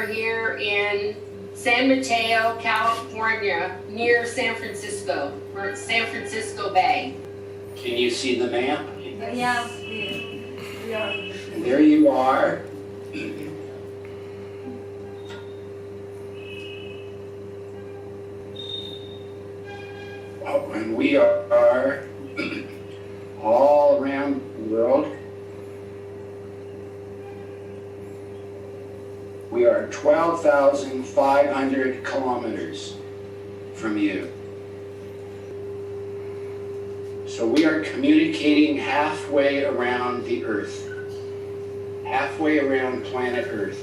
are here in San Mateo, California, near San Francisco. We're at San Francisco Bay. Can you see the map? Yeah, we are. And there you are. And we are all around the world. We are 12,500 kilometers from you. So we are communicating halfway around the Earth, halfway around planet Earth.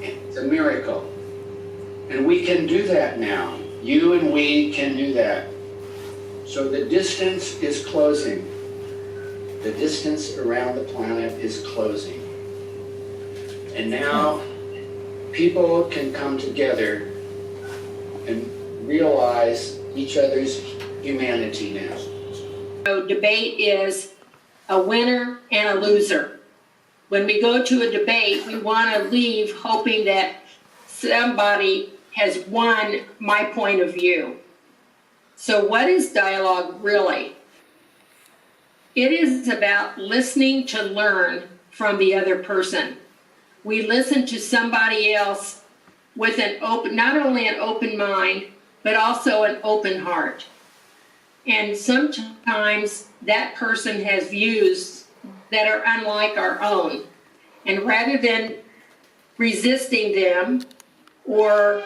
It's a miracle. And we can do that now. You and we can do that. So the distance is closing. The distance around the planet is closing. And now people can come together and realize each other's humanity now. So debate is a winner and a loser. When we go to a debate, we want to leave hoping that somebody has won my point of view. So what is dialogue really? It is about listening to learn from the other person. We listen to somebody else with an open, not only an open mind, but also an open heart. And sometimes that person has views that are unlike our own. And rather than resisting them or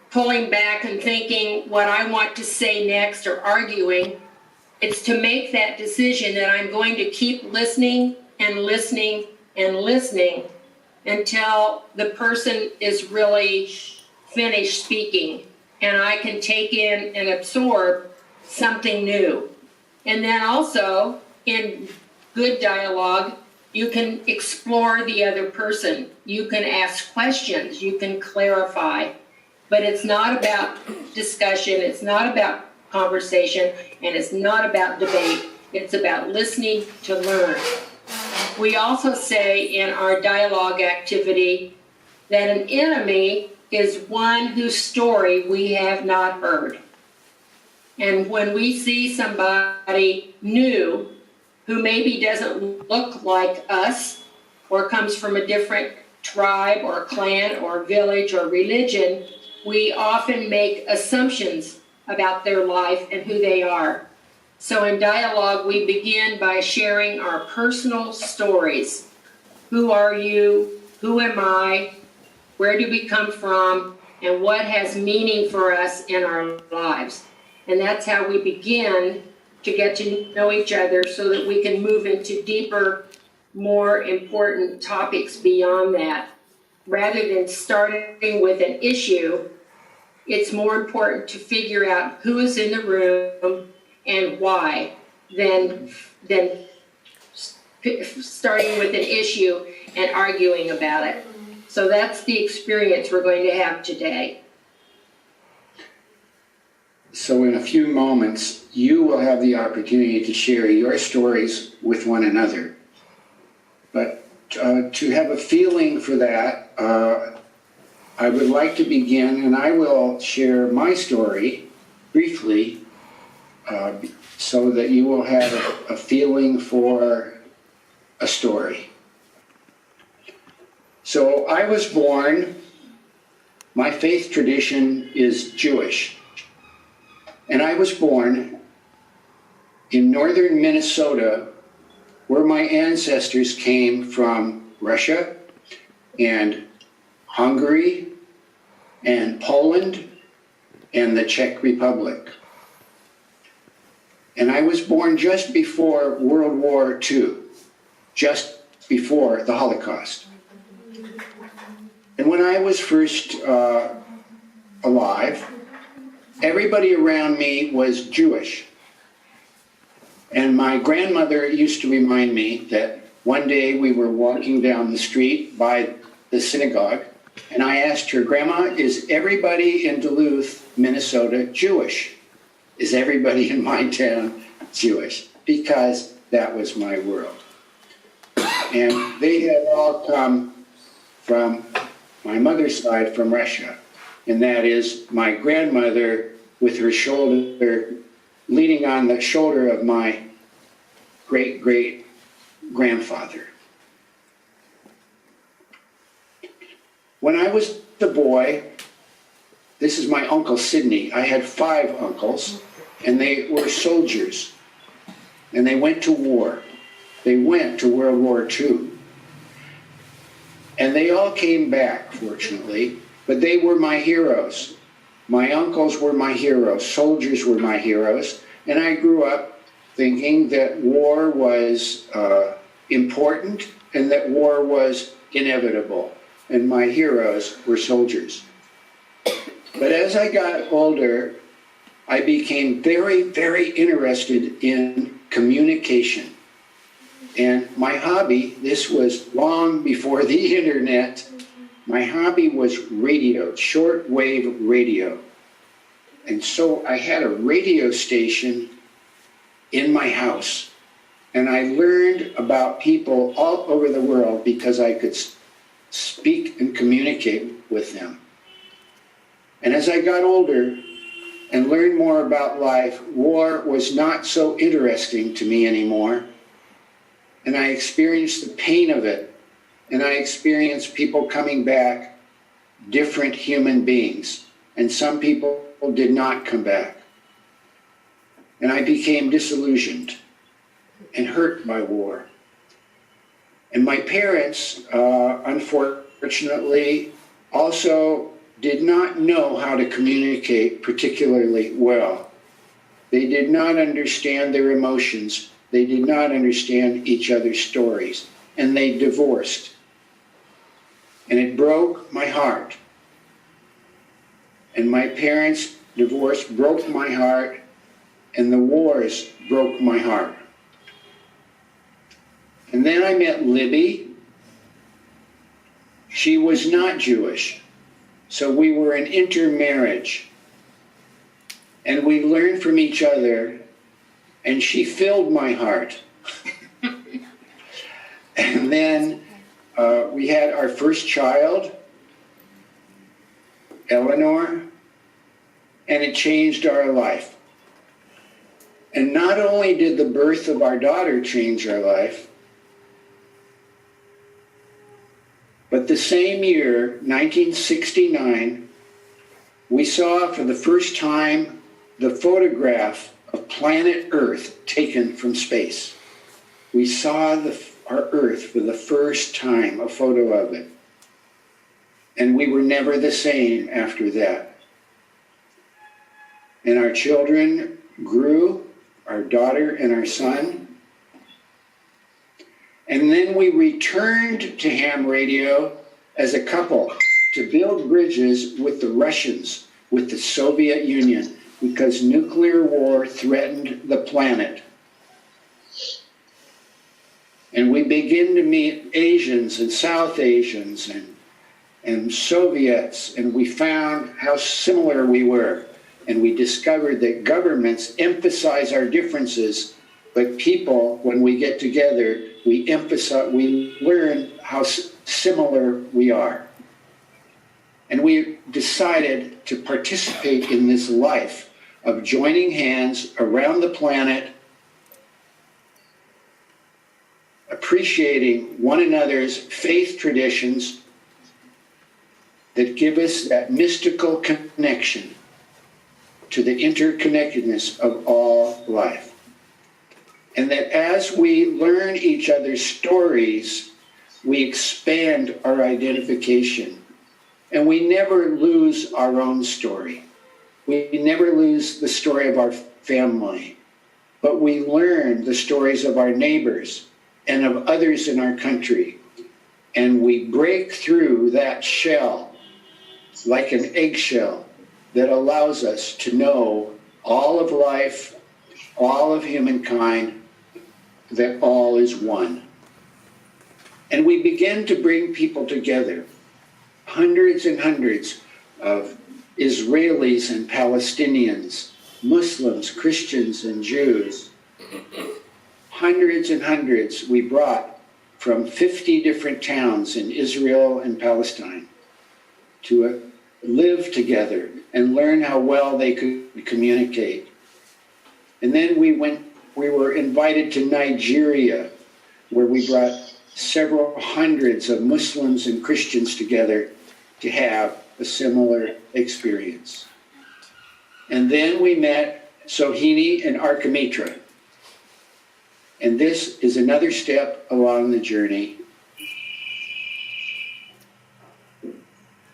pulling back and thinking what I want to say next or arguing, it's to make that decision that I'm going to keep listening and listening and listening until the person is really finished speaking and I can take in and absorb something new. And then also, in good dialogue, you can explore the other person. You can ask questions, you can clarify. But it's not about discussion, it's not about conversation, and it's not about debate. It's about listening to learn. We also say in our dialogue activity that an enemy is one whose story we have not heard. And when we see somebody new who maybe doesn't look like us or comes from a different tribe or clan or village or religion, we often make assumptions about their life and who they are. So in dialogue, we begin by sharing our personal stories. Who are you? Who am I? Where do we come from? And what has meaning for us in our lives? And that's how we begin to get to know each other so that we can move into deeper, more important topics beyond that. Rather than starting with an issue, it's more important to figure out who is in the room and why than starting with an issue and arguing about it. So that's the experience we're going to have today. So in a few moments, you will have the opportunity to share your stories with one another. But to have a feeling for that, I would like to begin, and I will share my story briefly so that you will have a feeling for a story. So I was born, my faith tradition is Jewish, and I was born in northern Minnesota, where my ancestors came from Russia and Hungary and Poland and the Czech Republic. And I was born just before World War II, just before the Holocaust. And when I was first alive, everybody around me was Jewish. And my grandmother used to remind me that one day we were walking down the street by the synagogue, and I asked her, "Grandma, is everybody in Duluth, Minnesota, Jewish? Is everybody in my town Jewish?" Because that was my world. And they had all come from my mother's side from Russia. And that is my grandmother with her shoulder, leaning on the shoulder of my great-great-grandfather. When I was a boy, this is my Uncle Sidney. I had 5 uncles, and they were soldiers, and they went to war. They went to World War II. And they all came back, fortunately, but they were my heroes. My uncles were my heroes. Soldiers were my heroes. And I grew up thinking that war was important and that war was inevitable. And my heroes were soldiers. But as I got older, I became very, very interested in communication. And my hobby, this was long before the internet, my hobby was radio, shortwave radio. And so I had a radio station in my house. And I learned about people all over the world because I could speak and communicate with them. And as I got older and learned more about life, war was not so interesting to me anymore. And I experienced the pain of it. And I experienced people coming back, different human beings. And some people did not come back. And I became disillusioned and hurt by war. And my parents, unfortunately, also did not know how to communicate particularly well. They did not understand their emotions. They did not understand each other's stories, and they divorced. And it broke my heart. And my parents' divorce broke my heart, and the wars broke my heart. And then I met Libby. She was not Jewish, so we were an intermarriage. And we learned from each other, and she filled my heart. And then we had our first child, Eleanor, and it changed our life. And not only did the birth of our daughter change our life, but the same year, 1969, we saw for the first time the photograph of planet Earth taken from space. We saw our Earth for the first time, a photo of it. And we were never the same after that. And our children grew, our daughter and our son. And then we returned to ham radio as a couple to build bridges with the Russians, with the Soviet Union, because nuclear war threatened the planet. And we begin to meet Asians and South Asians and Soviets, and we found how similar we were. And we discovered that governments emphasize our differences, but people, when we get together, we learn how similar we are. And we decided to participate in this life of joining hands around the planet, appreciating one another's faith traditions that give us that mystical connection to the interconnectedness of all life. And that as we learn each other's stories, we expand our identification. And we never lose our own story. We never lose the story of our family. But we learn the stories of our neighbors and of others in our country. And we break through that shell like an eggshell that allows us to know all of life, all of humankind, that all is one. And we begin to bring people together, hundreds and hundreds of Israelis and Palestinians, Muslims, Christians, and Jews. Hundreds and hundreds we brought from 50 different towns in Israel and Palestine to live together and learn how well they could communicate. And then we were invited to Nigeria, where we brought several hundreds of Muslims and Christians together to have a similar experience. And then we met Sohini and Archimitra. And this is another step along the journey.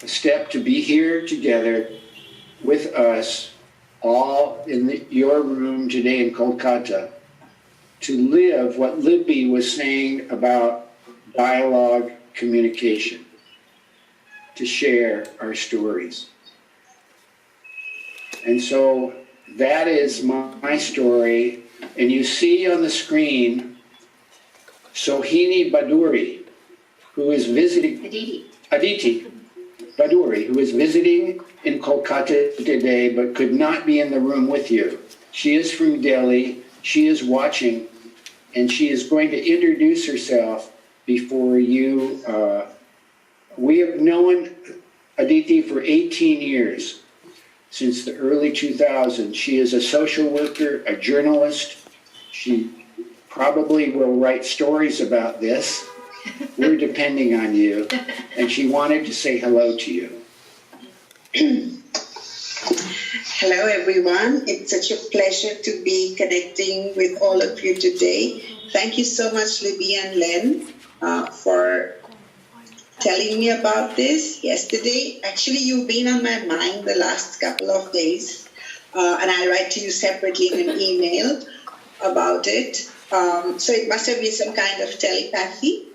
A step to be here together with us, all in your room today in Kolkata, to live what Libby was saying about dialogue communication, to share our stories. And so that is my story. And you see on the screen Sohini Baduri, who is visiting, Aditi Baduri, who is visiting in Kolkata today, but could not be in the room with you. She is from Delhi. She is watching, and she is going to introduce herself before you. We have known Aditi for 18 years, since the early 2000s. She is a social worker, a journalist. She probably will write stories about this. We're depending on you. And she wanted to say hello to you. Hello, everyone. It's such a pleasure to be connecting with all of you today. Thank you so much, Libby and Lenn, for telling me about this yesterday. Actually, you've been on my mind the last couple of days, and I'll write to you separately in an email about it. So it must have been some kind of telepathy.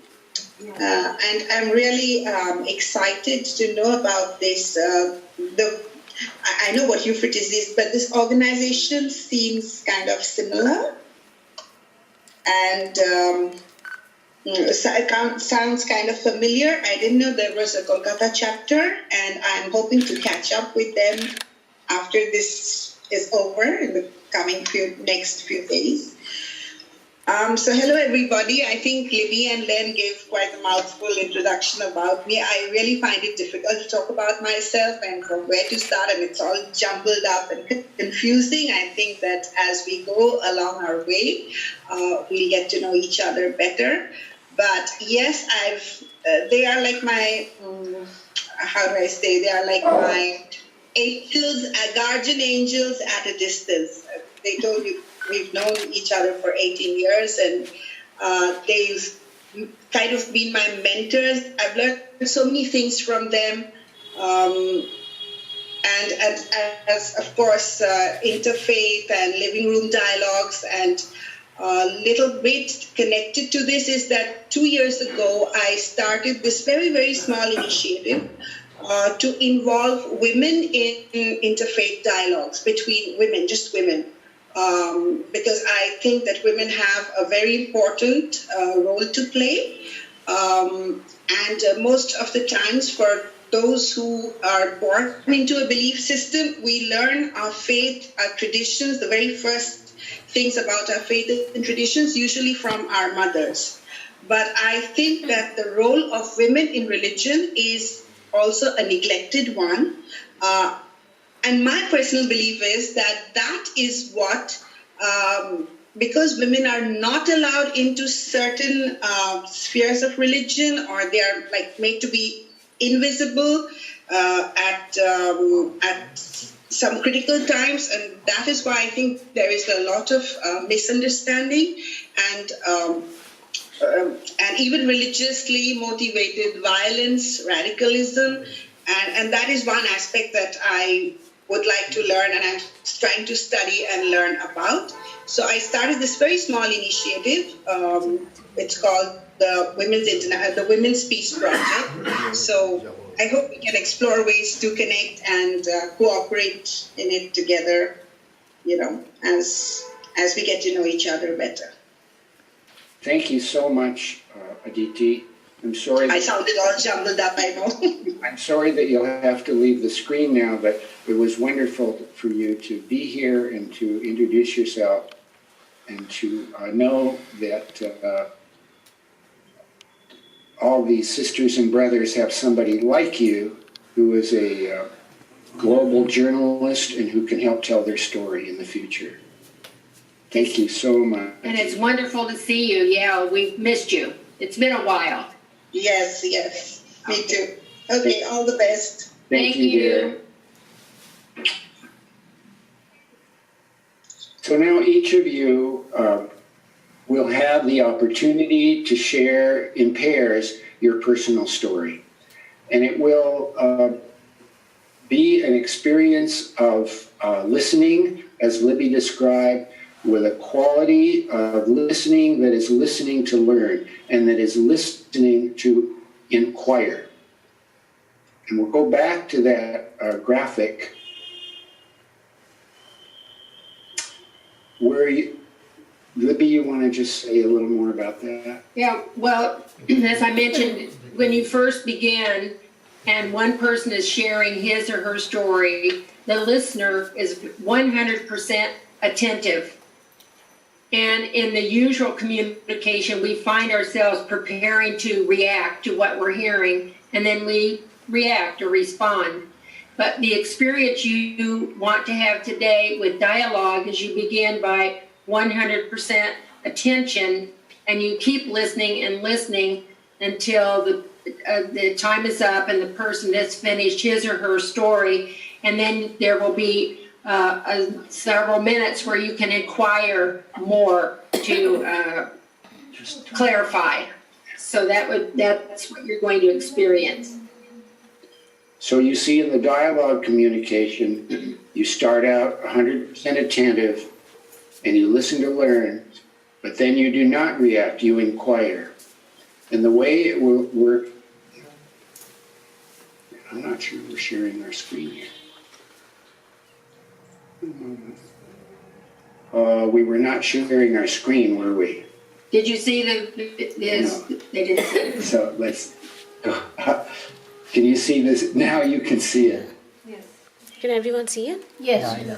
And I'm really excited to know about this. I know what Euphrates is, but this organization seems kind of similar. And it sounds kind of familiar. I didn't know there was a Kolkata chapter, and I'm hoping to catch up with them after this is over in the coming next few days. So hello, everybody. I think Libby and Lenn gave quite a mouthful introduction about me. I really find it difficult to talk about myself and from where to start, and it's all jumbled up and confusing. I think that as we go along our way, we get to know each other better. But yes, they are like my, how do I say, they are like my angels, guardian angels at a distance. They told you, we've known each other for 18 years, and they've kind of been my mentors. I've learned so many things from them. And as of course, interfaith and living room dialogues, and a little bit connected to this is that 2 years ago, I started this very, very small initiative to involve women in interfaith dialogues between women, just women. Because I think that women have a very important role to play. And most of the times for those who are born into a belief system, we learn our faith, our traditions, the very first things about our faith and traditions, usually from our mothers. But I think that the role of women in religion is also a neglected one. And my personal belief is that is what, because women are not allowed into certain spheres of religion, or they are like made to be invisible at some critical times, and that is why I think there is a lot of misunderstanding and even religiously motivated violence, radicalism, and that is one aspect that I would like to learn, and I'm trying to study and learn about. So I started this very small initiative. It's called the Women's Peace Project. So I hope we can explore ways to connect and cooperate in it together, as we get to know each other better. Thank you so much, Aditi. I'm sorry. I sounded all jumbled up, I know. I'm sorry that you'll have to leave the screen now, but it was wonderful for you to be here and to introduce yourself and to know that all these sisters and brothers have somebody like you who is a global journalist and who can help tell their story in the future. Thank you so much. And it's wonderful to see you. Yeah, we've missed you. It's been a while. Yes, me too. Okay, all the best. Thank you, dear. So now each of you will have the opportunity to share in pairs your personal story. And it will be an experience of listening, as Libby described, with a quality of listening that is listening to learn and that is listening to inquire. And we'll go back to that graphic where Libby, you want to just say a little more about that? Yeah, well, as I mentioned, when you first began and one person is sharing his or her story, the listener is 100% attentive. And in the usual communication, we find ourselves preparing to react to what we're hearing, and then we react or respond. But the experience you want to have today with dialogue is you begin by 100% attention, and you keep listening and listening until the time is up and the person has finished his or her story, and then there will be several minutes where you can inquire more to clarify. So that's what you're going to experience. So you see in the dialogue communication, you start out 100% attentive and you listen to learn, but then you do not react, you inquire. And the way it will work, I'm not sure we're sharing our screen here. We were not sharing our screen, were we? Did you see this? No. They didn't see it. So let's, can you see this? Now you can see it. Yes. Can everyone see it? Yes. Yeah,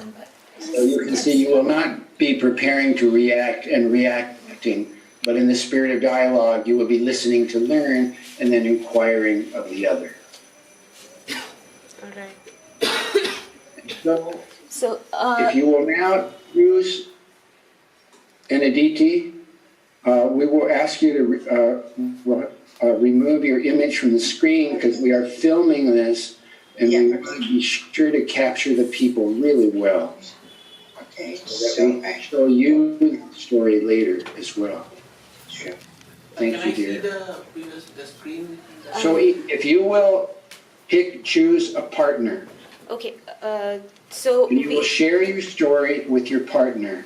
So you can see you will not be preparing to react and reacting, but in the spirit of dialogue, you will be listening to learn and then inquiring of the other. All right. So if you will now choose an Aditi, we will ask you to remove your image from the screen because we are filming this and we want to be sure to capture the people really well. Okay. So that we show you the story later as well. Sure. Thank you, dear. Can I see the screen? So if you will choose a partner. Okay. So And you will share your story with your partner.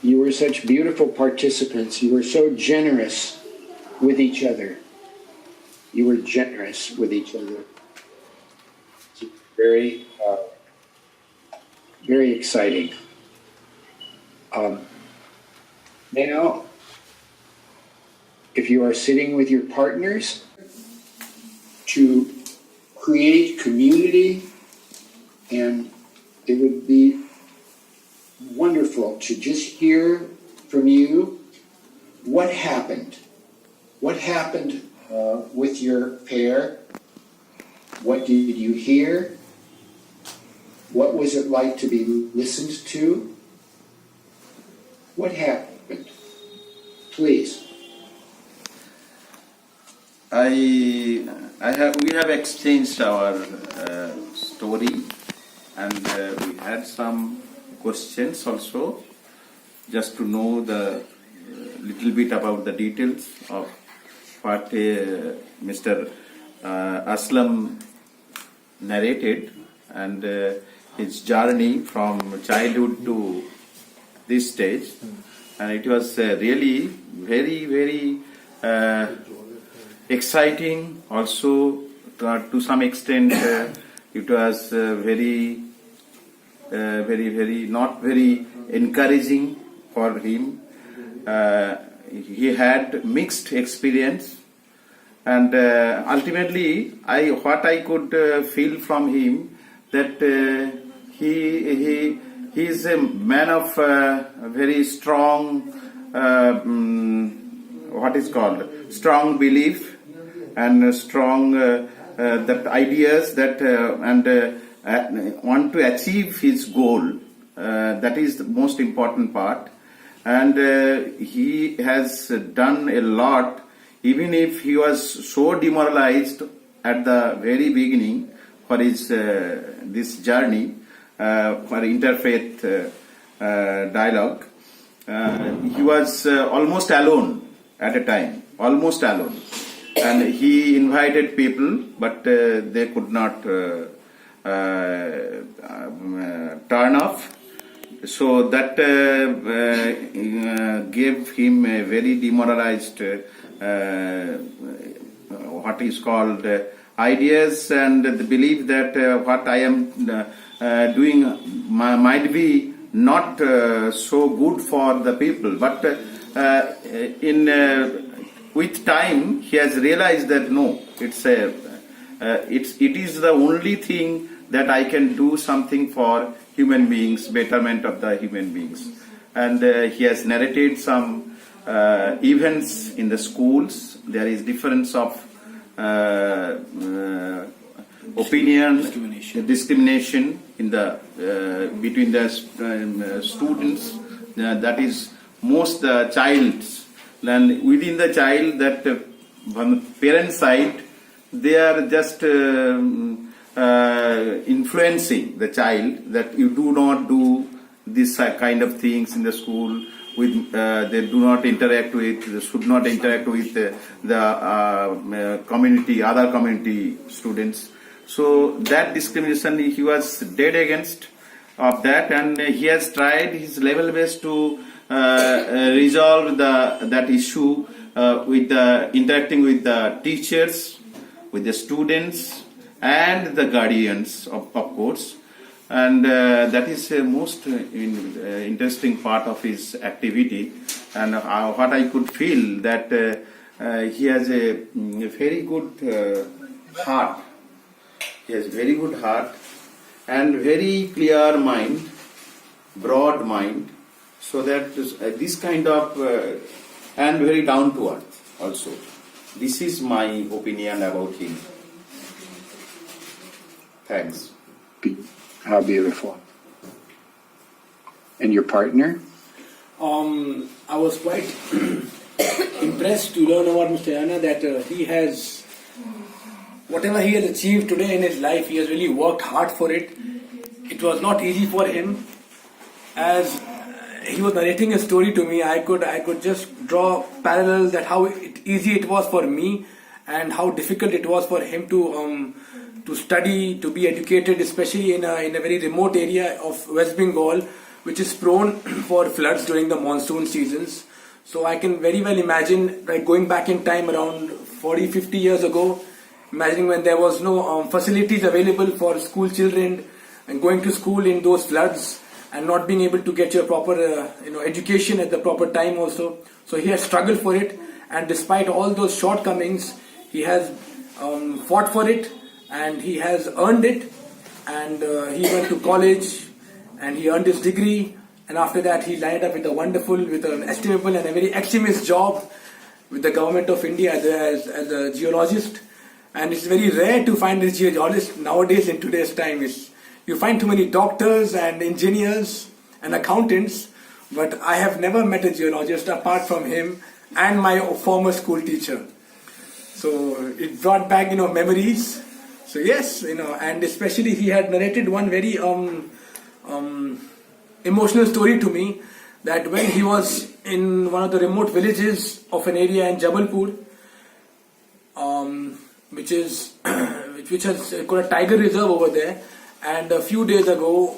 You were such beautiful participants. You were so generous with each other. You were generous with each other. It's very, very exciting. Now, if you are sitting with your partners, to create community, and it would be wonderful to just hear from you what happened. What happened with your pair? What did you hear? What was it like to be listened to? What happened? Please. We have exchanged our story, and we had some questions also, just to know the little bit about the details of what Mr. Aslam narrated, and his journey from childhood to this stage. And it was really very, very exciting. Also, to some extent, it was very, not very encouraging for him. He had mixed experience, and ultimately, what I could feel from him, that he is a man of very strong, strong belief, and strong that ideas that and want to achieve his goal. That is the most important part, and he has done a lot, even if he was so demoralized at the very beginning for his this journey for Interfaith Dialogue. He was almost alone at a time, almost alone, and he invited people, but they could not turn off. So that gave him a very demoralized what is called ideas, and the belief that what I am doing might be not so good for the people. But with time, he has realized that no, it is the only thing that I can do something for human beings, betterment of the human beings. And he has narrated some events in the schools. There is difference of opinion, discrimination in the between the students. That is most the childs. Then within the child, that from the parent side, they are just influencing the child that you do not do this kind of things in the school. With they do not interact with, they should not interact with the community, other community students. So that discrimination, he was dead against of that, and he has tried his level best to resolve that issue with interacting with the teachers, with the students, and the guardians, of course. And that is the most interesting part of his activity. And what I could feel, that he has a very good heart. He has very good heart and very clear mind, broad mind. So that this kind of and very down to earth also. This is my opinion about him. Thanks. How beautiful. And your partner? I was quite impressed to learn about Mr. Yana that he has, whatever he has achieved today in his life, he has really worked hard for it. It was not easy for him. As he was narrating a story to me, I could just draw parallels that how easy it was for me and how difficult it was for him to study, to be educated, especially in a very remote area of West Bengal, which is prone for floods during the monsoon seasons. So I can very well imagine, like going back in time around 40-50 years ago, imagining when there was no facilities available for school children and going to school in those floods and not being able to get your proper education at the proper time also. So he has struggled for it, and despite all those shortcomings, he has fought for it, and he has earned it. And he went to college and he earned his degree, and after that he lined up with an estimable and a very extremist job with the government of India as a geologist. And it's very rare to find this geologist nowadays in today's time. You find too many doctors and engineers and accountants, but I have never met a geologist apart from him and my former school teacher. So it brought back, memories. So yes, and especially he had narrated one very emotional story to me, that when he was in one of the remote villages of an area in Jabalpur, which has got a tiger reserve over there, and a few days ago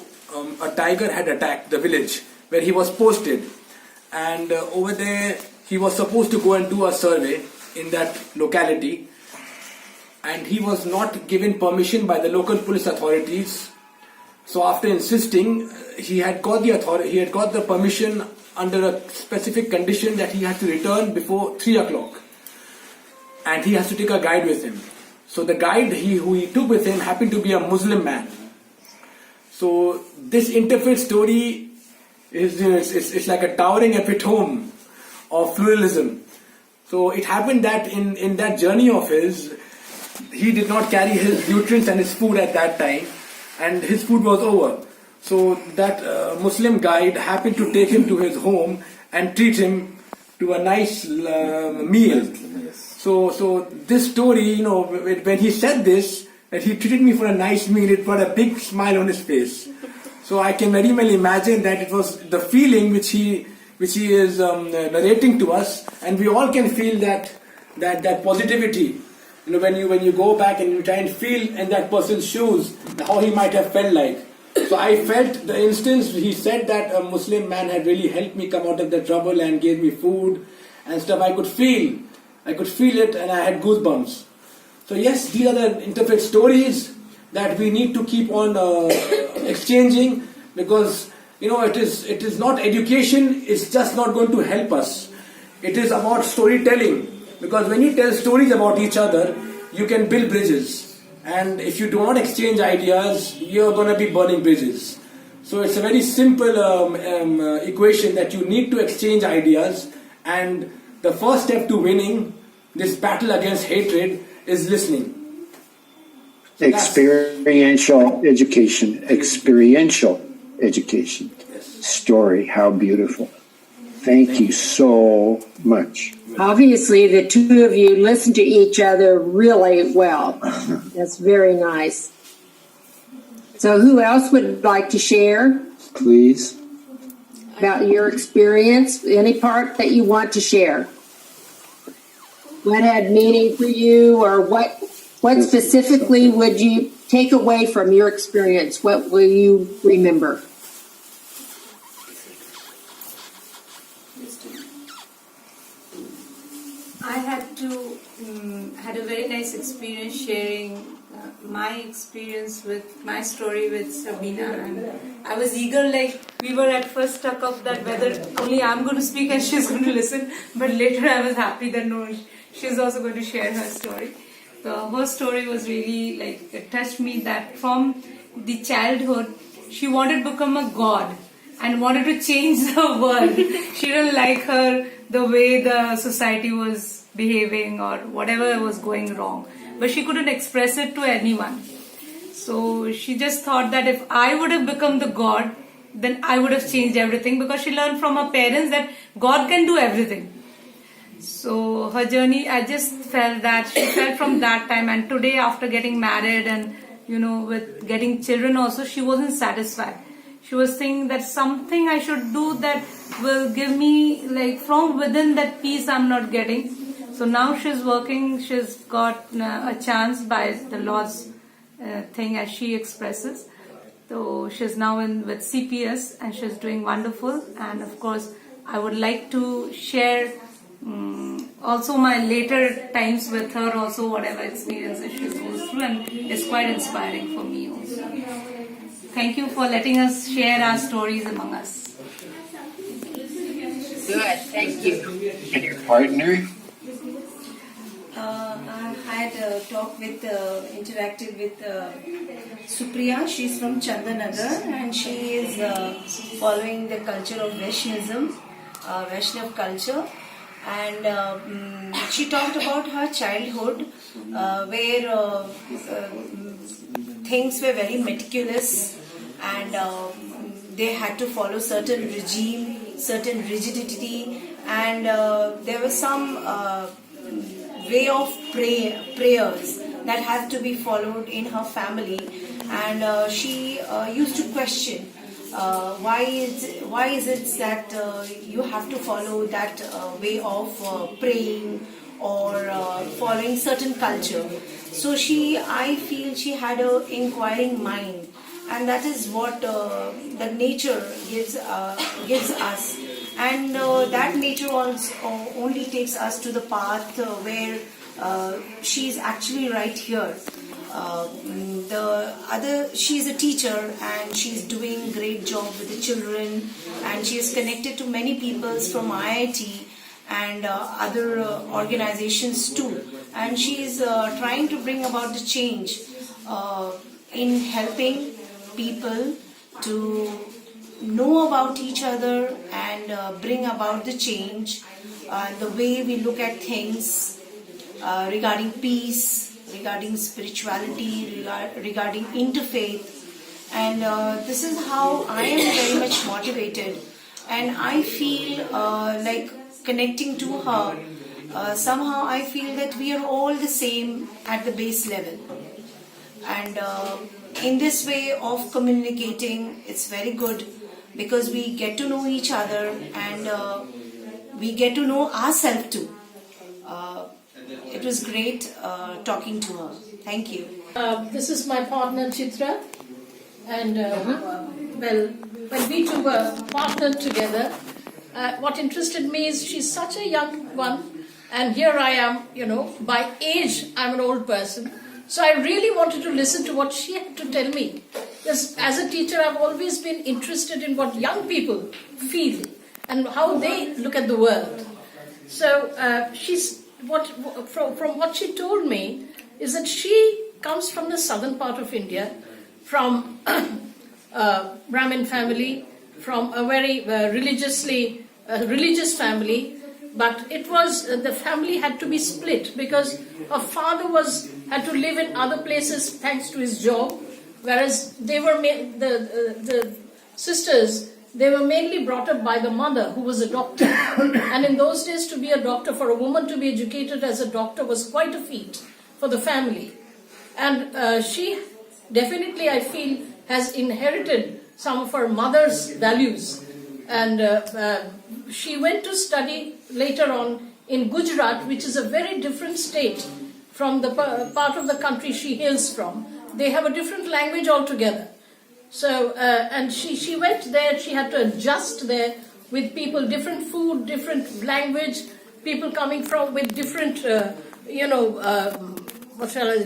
a tiger had attacked the village where he was posted, and over there he was supposed to go and do a survey in that locality, and he was not given permission by the local police authorities. So after insisting, he had got the permission under a specific condition that he had to return before 3 o'clock, and he has to take a guide with him. So the guide who he took with him happened to be a Muslim man. So this interfaith story is like a towering epitome of pluralism. So it happened that in that journey of his, he did not carry his nutrients and his food at that time, and his food was over. So that Muslim guide happened to take him to his home and treat him to a nice meal. So this story, when he said this, that he treated me for a nice meal, it brought a big smile on his face. So I can very well imagine that it was the feeling which he is narrating to us, and we all can feel that positivity. When you go back and you try and feel in that person's shoes, how he might have felt like. So I felt the instance he said that a Muslim man had really helped me come out of the trouble and gave me food and stuff. I could feel it, and I had goosebumps. So yes, these are the interfaith stories that we need to keep on exchanging, because it is not education. It's just not going to help us. It is about storytelling. Because when you tell stories about each other, you can build bridges. And if you do not exchange ideas, you're going to be burning bridges. So it's a very simple equation that you need to exchange ideas. And the first step to winning this battle against hatred is listening. So experiential education. Experiential education. Yes. Story. How beautiful. Thank you so much. Obviously, the two of you listen to each other really well. That's very nice. So who else would like to share Please. about your experience? Any part that you want to share? What had meaning for you, or what specifically would you take away from your experience? What will you remember? I had a very nice experience sharing my experience with my story with Sabina, and I was eager, like we were at first stuck up that whether only I'm going to speak and she's going to listen, but later I was happy that no, she's also going to share her story. Her story was really it touched me, that from the childhood she wanted to become a god and wanted to change the world. She didn't like the way the society was behaving or whatever was going wrong, but she couldn't express it to anyone. So she just thought that if I would have become the god, then I would have changed everything, because she learned from her parents that God can do everything. So her journey, I just felt that she felt from that time, and today after getting married and with getting children also, she wasn't satisfied. She was thinking that something I should do that will give me from within that peace I'm not getting. So now she's working, she's got a chance by the Lord's thing, as she expresses. So she's now with CPS and she's doing wonderful. And of course, I would like to share also my later times with her also, whatever experiences she goes through, and it's quite inspiring for me also. Thank you for letting us share our stories among us. Good, thank you. And your partner? I had a talk interacted with Supriya. She's from Chandanagar and she is following the culture of Vaishnavism, Vaishnav culture. And she talked about her childhood where things were very meticulous, and they had to follow certain regime, certain rigidity, and there was some way of prayers that had to be followed in her family, and she used to question why is it that you have to follow that way of praying or following certain culture. So I feel she had an inquiring mind, and that is what the nature gives us, and that nature also only takes us to the path where she's actually right here. She's a teacher, and she's doing great job with the children, and she is connected to many peoples from IIT and other organizations too, and she is trying to bring about the change in helping people to know about each other and bring about the change, the way we look at things regarding peace, regarding spirituality, regarding interfaith, and this is how I am very much motivated, and I feel like connecting to her, somehow I feel that we are all the same at the base level, and in this way of communicating, it's very good because we get to know each other, and we get to know ourselves too. It was great talking to her. Thank you. This is my partner Chitra, and well, when we two were partnered together, what interested me is she's such a young one, and here I am, by age I'm an old person. So I really wanted to listen to what she had to tell me. Because as a teacher, I've always been interested in what young people feel and how they look at the world. So from what she told me is that she comes from the southern part of India, from Brahmin family, from a very religious family, but it was the family had to be split because her father had to live in other places thanks to his job, whereas they were the sisters. They were mainly brought up by the mother, who was a doctor. And in those days, to be a doctor, for a woman to be educated as a doctor was quite a feat for the family. And she definitely, I feel, has inherited some of her mother's values. And she went to study later on in Gujarat, which is a very different state from the part of the country she hails from. They have a different language altogether. So, and she went there, she had to adjust there with people, different food, different language, people coming from with different,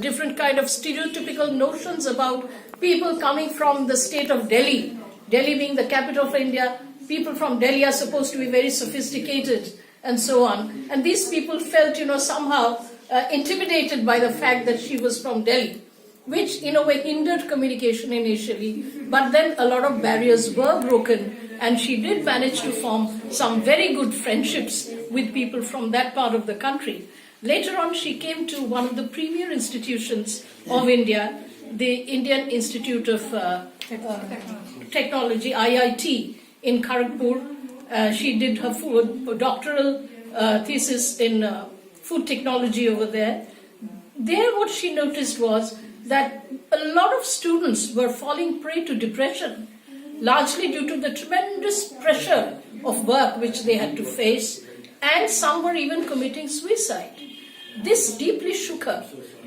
different kind of stereotypical notions about people coming from the state of Delhi. Delhi being the capital of India, people from Delhi are supposed to be very sophisticated and so on. And these people felt, somehow intimidated by the fact that she was from Delhi, which in a way hindered communication initially, but then a lot of barriers were broken, and she did manage to form some very good friendships with people from that part of the country. Later on, she came to one of the premier institutions of India, the Indian Institute of Technology, IIT, in Kharagpur. She did her doctoral thesis in food technology over there. There, what she noticed was that a lot of students were falling prey to depression, largely due to the tremendous pressure of work which they had to face, and some were even committing suicide. This deeply shook her,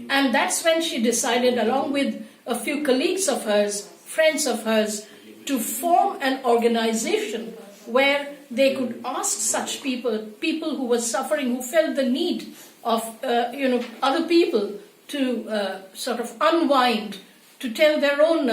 and that's when she decided, along with a few colleagues of hers, friends of hers, to form an organization where they could ask such people who were suffering, who felt the need of other people to sort of unwind, to tell their own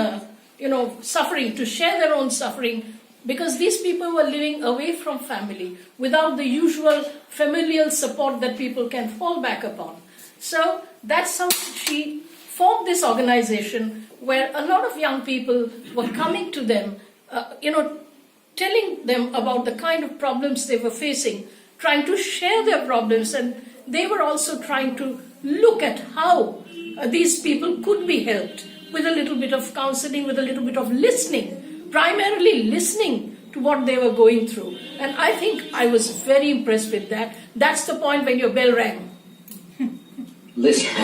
suffering, to share their own suffering, because these people were living away from family without the usual familial support that people can fall back upon. So that's how she formed this organization, where a lot of young people were coming to them, telling them about the kind of problems they were facing, trying to share their problems, and they were also trying to look at how these people could be helped with a little bit of counseling, with a little bit of listening, primarily listening to what they were going through. And I think I was very impressed with that. That's the point when your bell rang. Listening.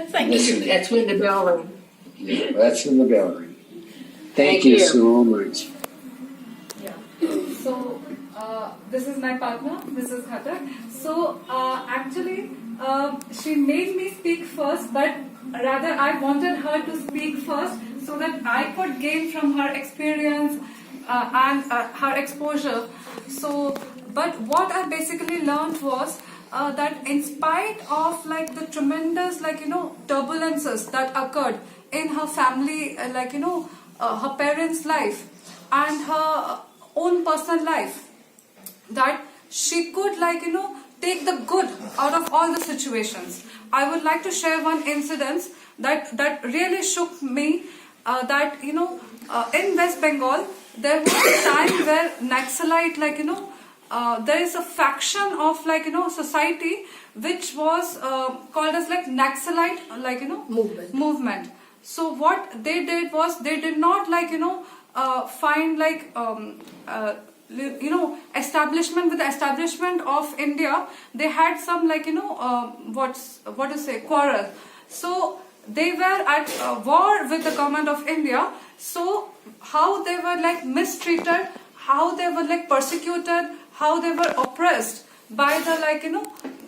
Thank Listening. you. That's when the bell rang. That's in the bell ring. Thank Thank you you. so much. So this is my partner, Mrs. Khatak. So actually, she made me speak first, but rather I wanted her to speak first so that I could gain from her experience and her exposure. So, but what I basically learned was that in spite of the tremendous turbulences that occurred in her family, her parents' life and her own personal life, that she could take the good out of all the situations. I would like to share one incident that really shook me. That in West Bengal there was a time where Naxalite there is a faction of society which was called as Naxalite movement. So what they did was they did not find establishment with the establishment of India. They had some quarrel. So they were at war with the government of India. So how they were mistreated, how they were persecuted, how they were oppressed by the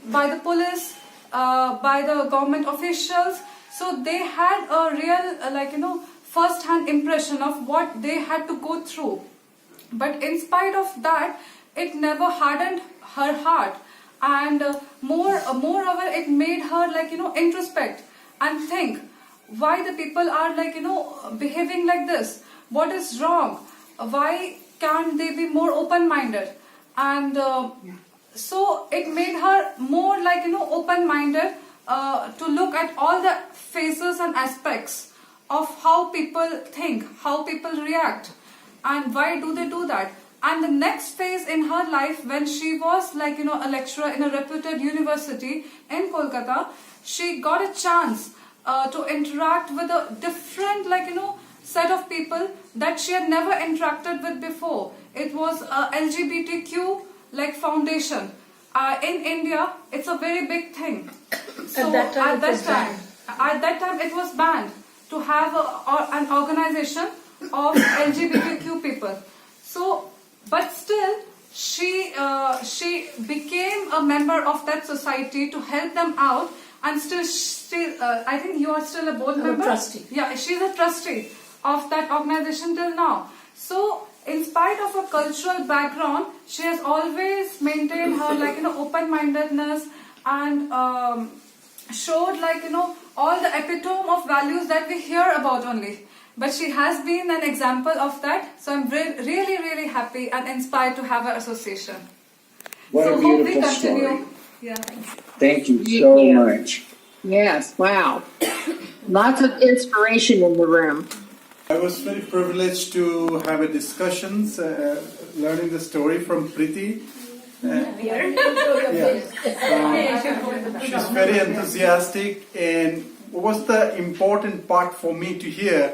by the police, by the government officials. So they had a real first-hand impression of what they had to go through. But in spite of that, it never hardened her heart, and moreover, it made her introspect and think why the people are behaving like this. What is wrong? Why can't they be more open-minded? And so it made her more open-minded to look at all the phases and aspects of how people think, how people react, and why do they do that. And the next phase in her life, when she was a lecturer in a reputed university in Kolkata, she got a chance to interact with a different set of people that she had never interacted with before. It was a LGBTQ foundation. In India, it's a very big thing. So at that time it was banned to have an organization of LGBTQ people. So, but still, she became a member of that society to help them out, and still, I think you are still a board member. Trustee. Yeah, she's a trustee of that organization till now. So, in spite of her cultural background, she has always maintained her open-mindedness and showed all the epitome of values that we hear about only. But she has been an example of that. So I'm really, really happy and inspired to have her association. What a beautiful story. Yeah. Thank you so much. Yes, wow. Lots of inspiration in the room. I was very privileged to have a discussions, learning the story from Priti. She's very enthusiastic, and what was the important part for me to hear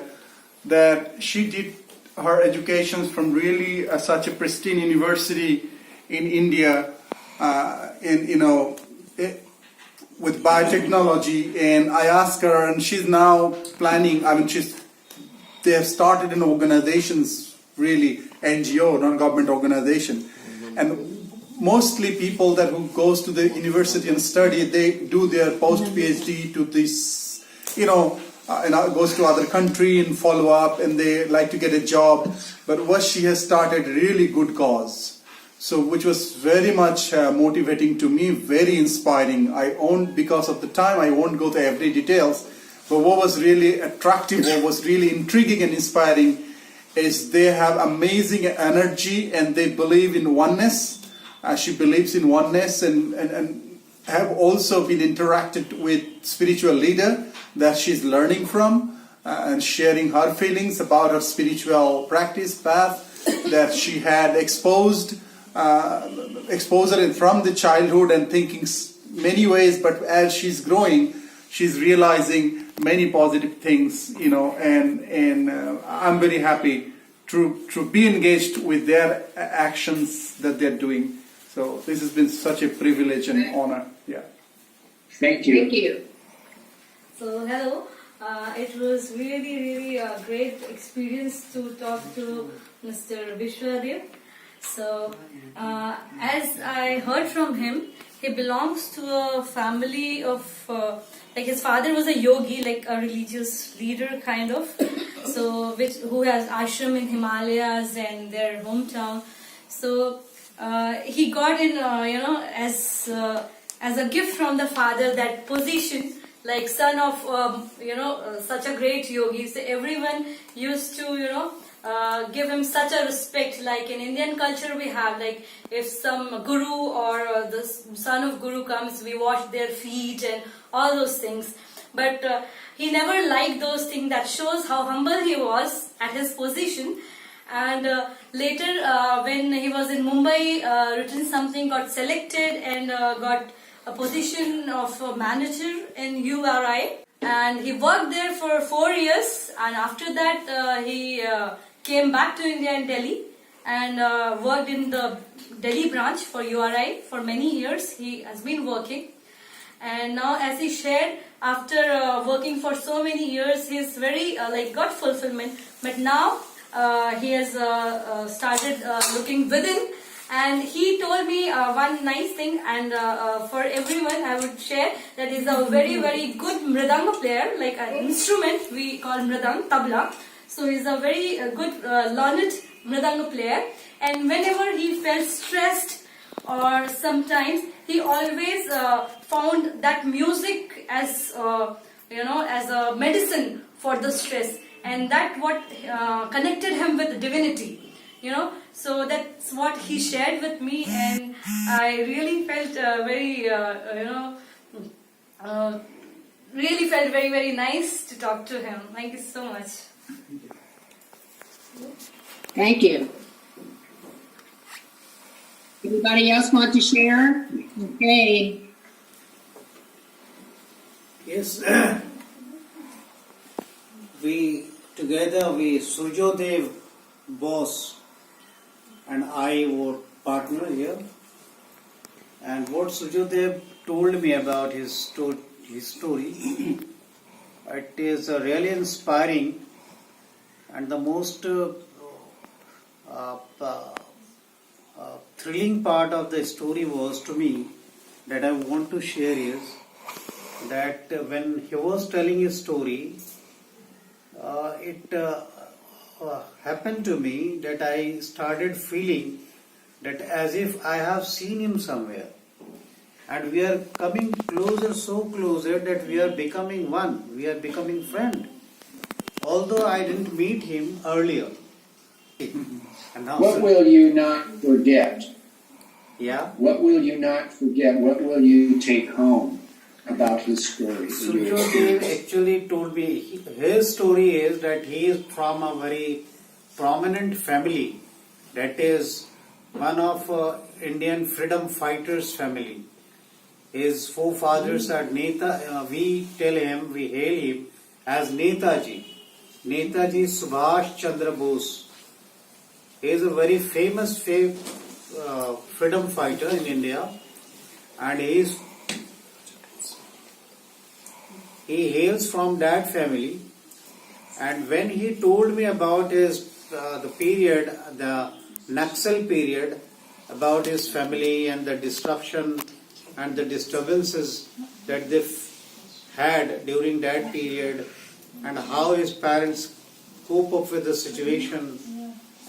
that she did her education from really such a pristine university in India, with biotechnology. And I asked her, and she's now planning. They have started an organizations, really NGO, non-government organization, and mostly people that who goes to the university and study, they do their post PhD to this, goes to other country and follow up, and they like to get a job. But what she has started, really good cause. So, which was very much motivating to me, very inspiring. Because of the time, I won't go to every details. But what was really attractive, what was really intriguing and inspiring, is they have amazing energy and they believe in oneness. She believes in oneness and have also been interacted with spiritual leader that she's learning from and sharing her feelings about her spiritual practice path that she had exposure from the childhood and thinking many ways, but as she's growing, she's realizing many positive things, and I'm very happy to be engaged with their actions that they're doing. So this has been such a privilege and honor. Yeah. Thank you. Thank you. So hello, it was really a great experience to talk to Mr. Vishwadev. So as I heard from him, he belongs to a family of like his father was a yogi, like a religious leader kind of, so who has ashram in Himalayas and their hometown. So he got in as a gift from the father that position, like son of such a great yogi. So everyone used to give him such a respect. Like in Indian culture we have, like if some guru or the son of guru comes, we wash their feet and all those things. But he never liked those things. That shows how humble he was at his position. And later when he was in Mumbai, written something, got selected and got a position of a manager in URI, and he worked there for 4 years, and after that he came back to India in Delhi and worked in the Delhi branch for URI for many years. He has been working, and now as he shared, after working for so many years, he's very got fulfillment. But now he has started looking within. And he told me one nice thing, and for everyone I would share, that he's a very good mridanga player, like an instrument we call mridang, tabla. So he's a very good learned mridanga player, and whenever he felt stressed or sometimes, he always found that music as as a medicine for the stress, and that what connected him with divinity. So that's what he shared with me, and I really felt very nice to talk to him. Thank you so much. Thank you. Anybody else want to share? Okay. Yes, Sujodev boss and I were partner here, and what Sujodev told me about his story, it is really inspiring, and the most thrilling part of the story was to me that I want to share is that when he was telling his story, it happened to me that I started feeling that as if I have seen him somewhere, and we are coming closer, so closer that we are becoming one, we are becoming friend, although I didn't meet him earlier. And now, What will you not forget? Yeah. What will you not forget? What will you take home about his story? Sujodev actually told me his story is that he is from a very prominent family, that is one of Indian freedom fighters family. His forefathers are Neta. We hail him as Netaji Subhash Chandra Bose. He is a very famous freedom fighter in India, and he hails from that family. And when he told me about his the Naxal period, about his family and the disruption and the disturbances that they had during that period, and how his parents cope up with the situation,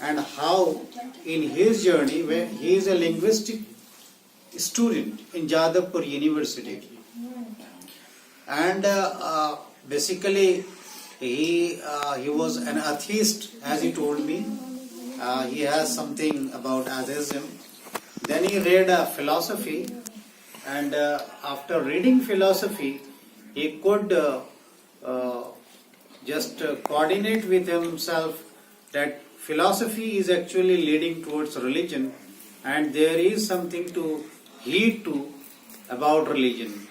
and how in his journey, where he is a linguistic student in Jadavpur University, and basically he was an atheist, as he told me. He has something about atheism. Then he read philosophy, and after reading philosophy, he could just coordinate with himself that philosophy is actually leading towards religion, and there is something to heed to, about religion.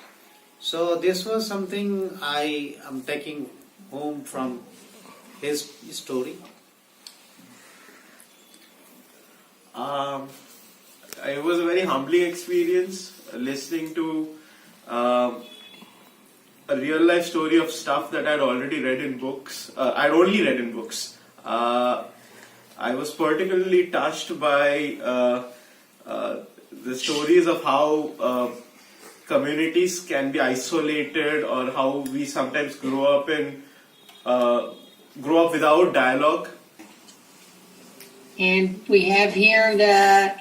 So this was something I am taking home from his story. It was a very humbling experience listening to a real life story of stuff that I'd already read in books. I'd only read in books. I was particularly touched by the stories of how communities can be isolated, or how we sometimes grow up without dialogue. And we have here the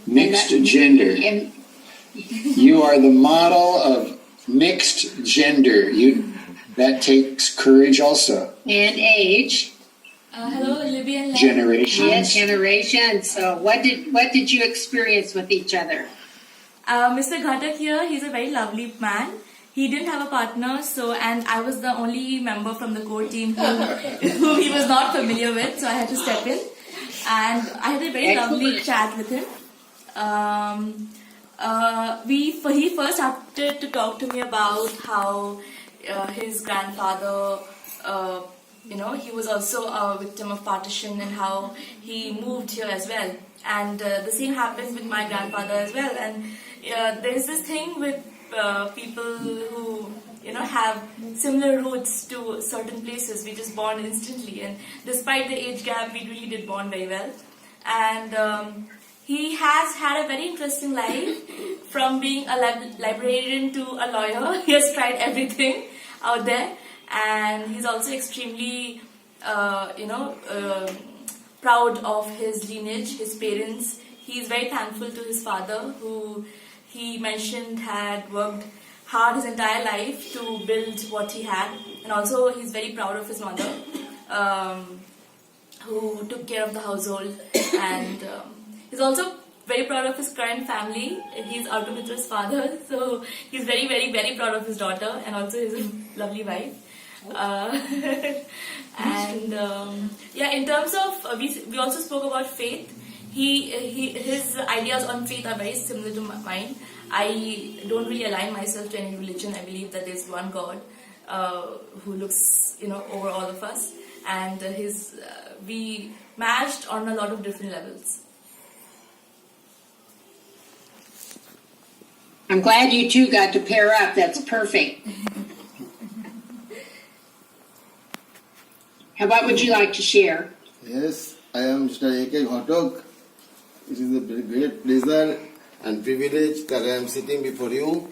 Mixed gender. And You are the model of mixed gender. That takes courage also. age. Hello, Libby and Lenn. Generations. Yes, generations. So what did you experience with each other? Mr. Ghatak here, he's a very lovely man. He didn't have a partner, and I was the only member from the core team who he was not familiar with, so I had to step in. And I had a very lovely chat with him. He first started to talk to me about how his grandfather, he was also a victim of partition, and how he moved here as well. And the same happened with my grandfather as well. And there's this thing with people who have similar roots to certain places. We just bond instantly, and despite the age gap, we really did bond very well. And he has had a very interesting life, from being a librarian to a lawyer. He has tried everything out there, and he's also extremely proud of his lineage, his parents. He's very thankful to his father, who he mentioned had worked hard his entire life to build what he had. And also he's very proud of his mother, who took care of the household. And he's also very proud of his current family. He's Artumitra's father, so he's very, very, very proud of his daughter, and also his lovely wife. In terms of, we also spoke about faith. His ideas on faith are very similar to mine. I don't really align myself to any religion. I believe that there's one God who looks, over all of us, and we matched on a lot of different levels. I'm glad you two got to pair up. That's perfect. What would you like to share? Yes, I am Mr. A.K. Ghatak. It is a great pleasure and privilege that I am sitting before you.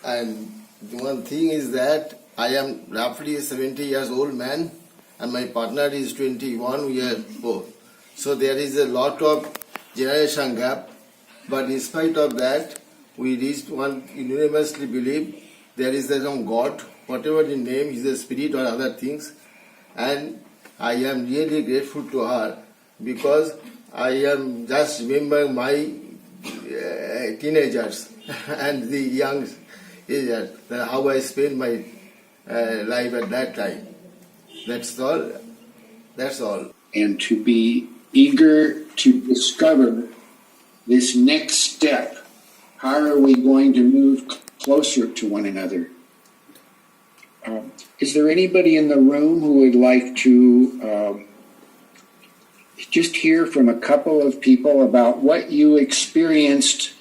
And the one thing is that I am roughly a 70 years old man, and my partner is 21 years old. So there is a lot of generation gap, but in spite of that, we reached one unanimously believe there is some God, whatever the name is, a spirit or other things. And I am really grateful to her, because I am just remembering my teenagers and the young agers, how I spent my life at that time. That's all. That's all. And to be eager to discover this next step. How are we going to move closer to one another? Is there anybody in the room who would like to just hear from a couple of people about what you experienced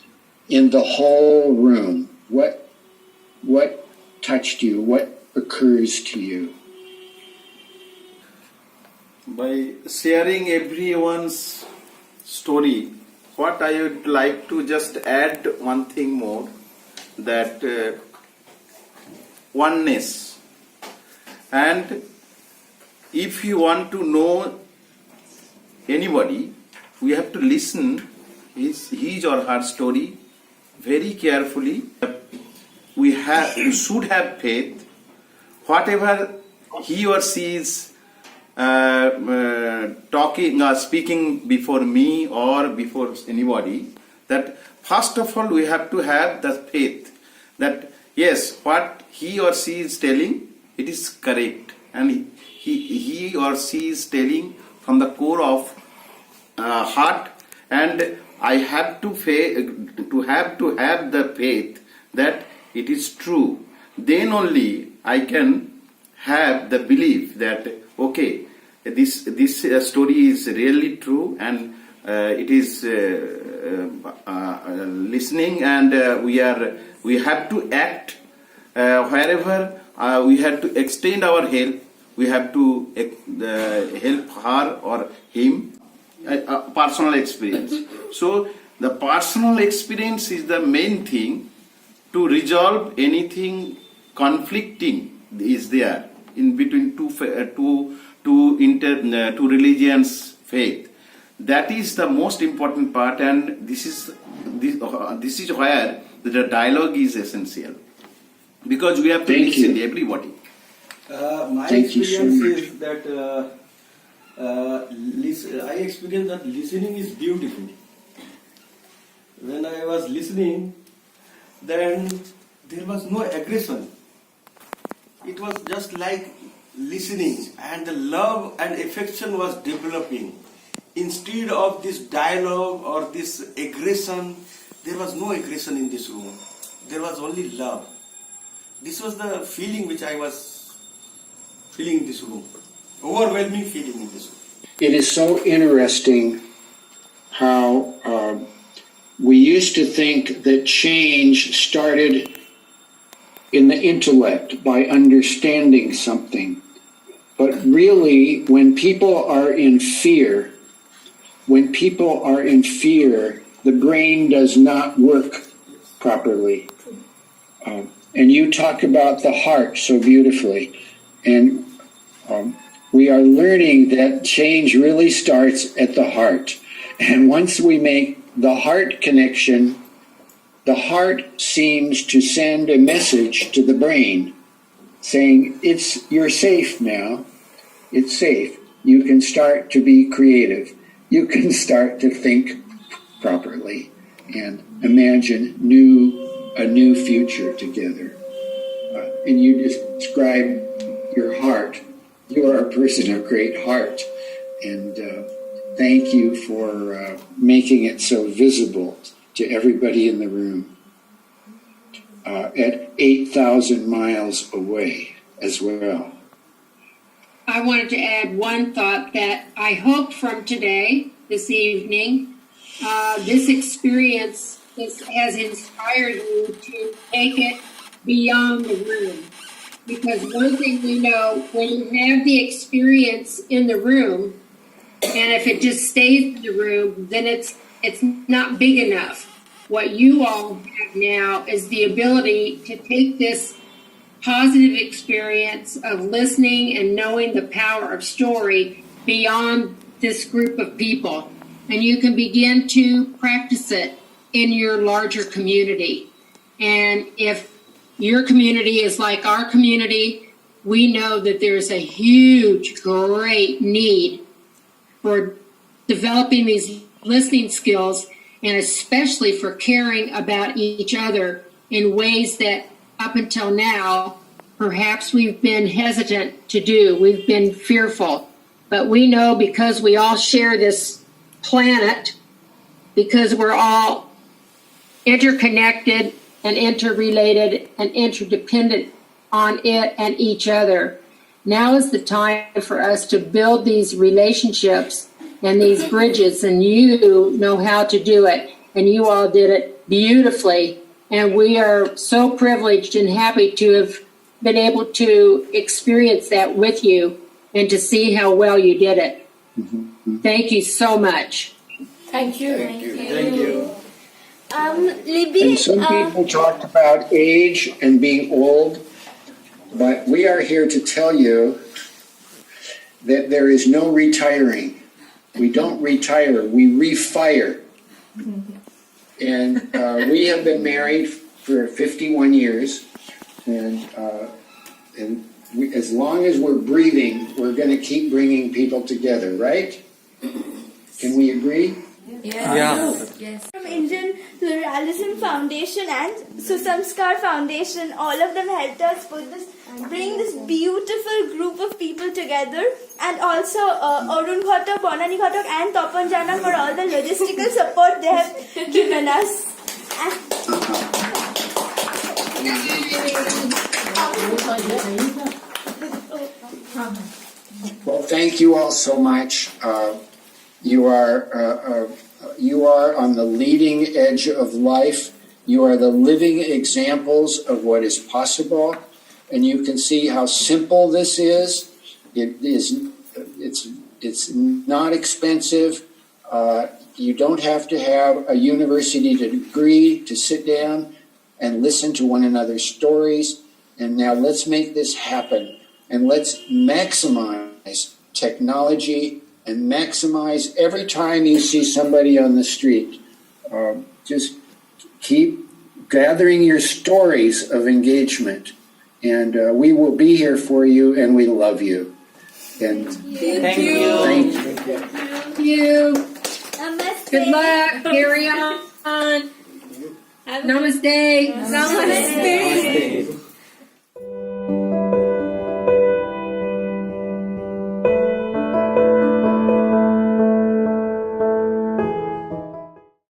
in the whole room? What touched you? What occurs to you? By sharing everyone's story, what I would like to just add one thing more, that oneness. And if you want to know anybody, we have to listen his or her story very carefully. We should have faith. Whatever he or she is talking or speaking before me or before anybody, that first of all we have to have the faith that yes, what he or she is telling, it is correct, and he or she is telling from the core of heart, and I have to have the faith that it is true, then only I can have the belief that okay, this story is really true, and it is listening, and we have to act wherever we have to extend our help. We have to help her or him. Personal experience. So the personal experience is the main thing to resolve anything conflicting is there in between two religions' faith. That is the most important part, and this is where the dialogue is essential, because we have to listen to everybody. My Thank you experience so much. is that I experienced that listening is beautiful. When I was listening, then there was no aggression. It was just like listening, and the love and affection was developing. Instead of this dialogue or this aggression, there was no aggression in this room. There was only love. This was the feeling which I was feeling in this room. Overwhelming feeling in this room. It is so interesting how we used to think that change started in the intellect by understanding something. But really, when people are in fear, the brain does not work properly. And you talk about the heart so beautifully. And we are learning that change really starts at the heart. And once we make the heart connection, the heart seems to send a message to the brain saying, you're safe now. It's safe. You can start to be creative. You can start to think properly and imagine a new future together. And you describe your heart. You are a person of great heart. And thank you for making it so visible to everybody in the room at 8,000 miles away as well. I wanted to add one thought that I hope from today, this evening, this experience has inspired you to take it beyond the room. Because one thing we know, when you have the experience in the room, and if it just stays in the room, then it's not big enough. What you all have now is the ability to take this positive experience of listening and knowing the power of story beyond this group of people. And you can begin to practice it in your larger community. And if your community is like our community, we know that there's a huge, great need for developing these listening skills, and especially for caring about each other in ways that up until now, perhaps we've been hesitant to do. We've been fearful. But we know, because we all share this planet, because we're all interconnected and interrelated and interdependent on it and each other. Now is the time for us to build these relationships and these bridges, and you know how to do it, and you all did it beautifully, and we are so privileged and happy to have been able to experience that with you and to see how well you did it. Mm-hmm. Thank you so much. Thank you. Thank you. Libby, And some people talked about age and being old, but we are here to tell you that there is no retiring. We don't retire, we refire. And we have been married for 51 years, and as long as we're breathing, we're going to keep bringing people together, right? Can we agree? Yes. From Indian Pluralism Foundation and Susamskar Foundation, all of them helped us bring this beautiful group of people together, and also Arun Ghatak, Bonani Ghatak and Tapan Jana for all the logistical support they have given us. Well, thank you all so much. You are on the leading edge of life. You are the living examples of what is possible, and you can see how simple this is. It's not expensive. You don't have to have a university degree to sit down and listen to one another's stories. And now let's make this happen, and let's maximize technology and maximize every time you see somebody on the street. Just keep gathering your stories of engagement, and we will be here for you, and we love you. And Thank you. Thank you. Good luck. Carry on. Namaste. Namaste.